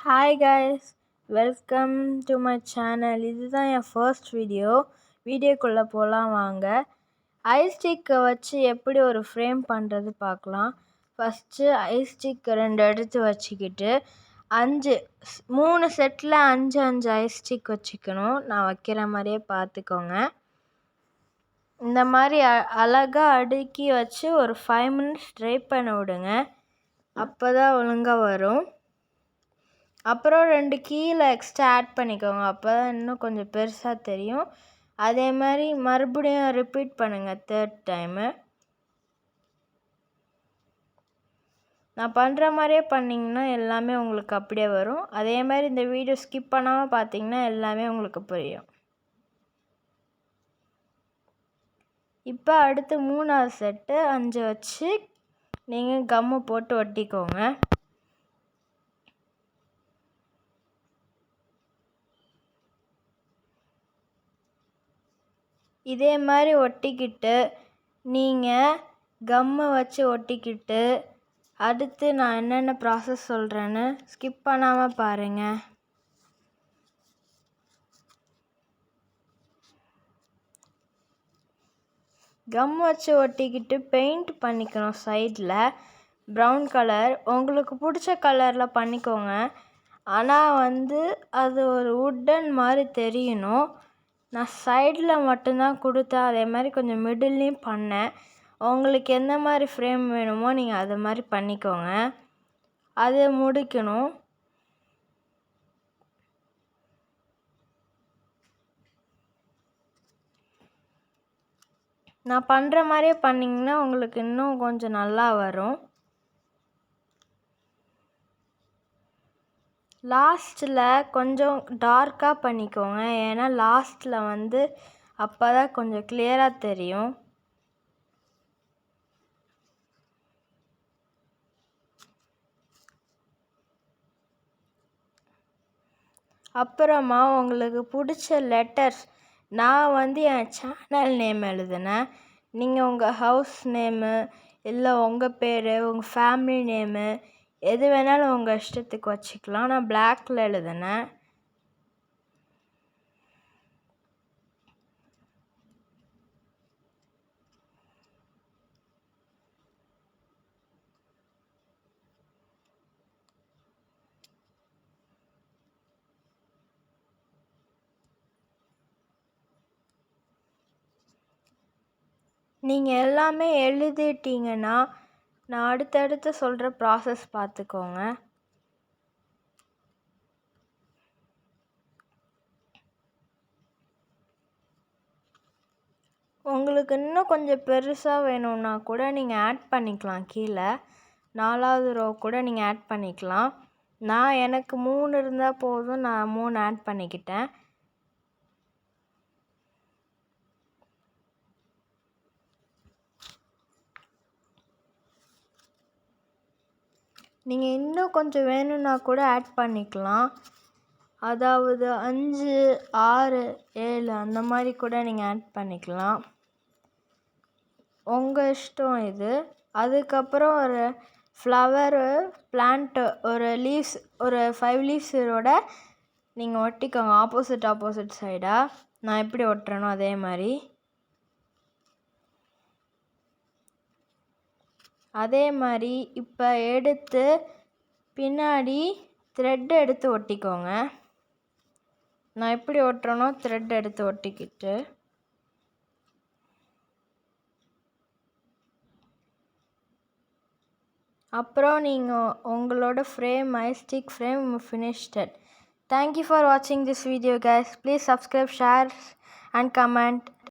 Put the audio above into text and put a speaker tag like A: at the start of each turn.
A: Hi guys, welcome to my channel. இதுதான் என் first வீடியோக்குள்ளே போகலாம் வாங்க. ஐஸ் ஸ்டிக்கை வச்சு எப்படி ஒரு ஃப்ரேம் பண்ணுறது பார்க்கலாம். ஃபஸ்ட்டு ஐஸ் ஸ்டிக் 2 எடுத்து வச்சுக்கிட்டு 3 செட்டில் 5 ஐஸ் ஸ்டிக் வச்சுக்கணும். நான் வைக்கிற மாதிரியே பார்த்துக்கோங்க. இந்த மாதிரி அழகாக அடுக்கி வச்சு ஒரு 5 மினிட்ஸ் ட்ரை பண்ண விடுங்க. அப்போ தான் ஒழுங்காக வரும். அப்புறம் 2 கீழே எக்ஸ்ட்ரா ஆட் பண்ணிக்கோங்க. அப்போ தான் இன்னும் கொஞ்சம் பெருசாக தெரியும். அதே மாதிரி மறுபடியும் ரிப்பீட் பண்ணுங்கள் 3rd டைமு. நான் பண்ணுற மாதிரியே பண்ணிங்கன்னா எல்லாமே உங்களுக்கு அப்படியே வரும். அதே மாதிரி இந்த வீடியோ ஸ்கிப் பண்ணாமல் பார்த்தீங்கன்னா எல்லாமே உங்களுக்கு புரியும். இப்போ அடுத்து 3வது செட்டு 5 வச்சு நீங்கள் கம்மு போட்டு ஒட்டிக்கோங்க. இதே மாதிரி ஒட்டிக்கிட்டு நீங்கள் கம்மை வச்சு ஒட்டிக்கிட்டு அடுத்து நான் என்னென்ன ப்ராசஸ் சொல்கிறேன்னு ஸ்கிப் பண்ணாமல் பாருங்கள். கம் வச்சு ஒட்டிக்கிட்டு பெயிண்ட் பண்ணிக்கணும். சைடில் ப்ரௌன் கலர் உங்களுக்கு பிடிச்ச கலரில் பண்ணிக்கோங்க. ஆனால் அது ஒரு வுட்டன் மாதிரி தெரியணும். நான் சைடில் மட்டும்தான் கொடுத்தேன். அதே மாதிரி கொஞ்சம் மிடில்லையும் பண்ணேன். உங்களுக்கு எந்த மாதிரி ஃப்ரேம் வேணுமோ நீங்கள் அது மாதிரி பண்ணிக்கோங்க. அதை முடிக்கணும். நான் பண்ணுற மாதிரியே பண்ணிங்கன்னா உங்களுக்கு இன்னும் கொஞ்சம் நல்லா வரும். லாஸ்ட்டில் கொஞ்சம் டார்க்காக பண்ணிக்கோங்க. ஏன்னா லாஸ்ட்டில் அப்போ தான் கொஞ்சம் கிளியராக தெரியும். அப்புறமா உங்களுக்கு பிடிச்ச லெட்டர்ஸ், நான் என் சேனல் நேம் எழுதினேன். நீங்கள் உங்கள் ஹவுஸ் நேமு இல்லை உங்கள் பேர், உங்கள் ஃபேமிலி நேமு எது வேணாலும் உங்கள் இஷ்டத்துக்கு வச்சுக்கலாம். நான் பிளாக்கில் எழுதினேன். நீங்கள் எல்லாமே எழுதிட்டீங்கன்னா நான் அடுத்தடுத்து சொல்கிற ப்ராசஸ் பார்த்துக்கோங்க. உங்களுக்கு இன்னும் கொஞ்சம் பெருசாக வேணும்னா கூட நீங்கள் ஆட் பண்ணிக்கலாம். கீழே 4வது ரோ கூட நீங்கள் ஆட் பண்ணிக்கலாம். எனக்கு 3 இருந்தால் போதும், நான் 3 ஆட் பண்ணிக்கிட்டேன். நீங்கள் இன்னும் கொஞ்சம் வேணும்னா கூட ஆட் பண்ணிக்கலாம். அதாவது 5, 6, 7 அந்த மாதிரி கூட நீங்கள் ஆட் பண்ணிக்கலாம். உங்கள் இஷ்டம் இது. அதுக்கப்புறம் ஒரு ஃப்ளவரு பிளான்ட்டு ஒரு 5 லீவ்ஸோட நீங்கள் ஒட்டிக்கோங்க. ஆப்போசிட் சைடாக நான் எப்படி ஒட்டுறேனோ அதே மாதிரி. இப்போ எடுத்து பின்னாடி த்ரெட் எடுத்து ஒட்டிக்கோங்க. நான் எப்படி ஒட்டுறேனோ த்ரெட் எடுத்து ஒட்டிக்கிட்டு அப்புறம் நீங்கள் உங்களோட frame ice stick frame finished. Thank you for watching this video guys. Please subscribe, share and comment.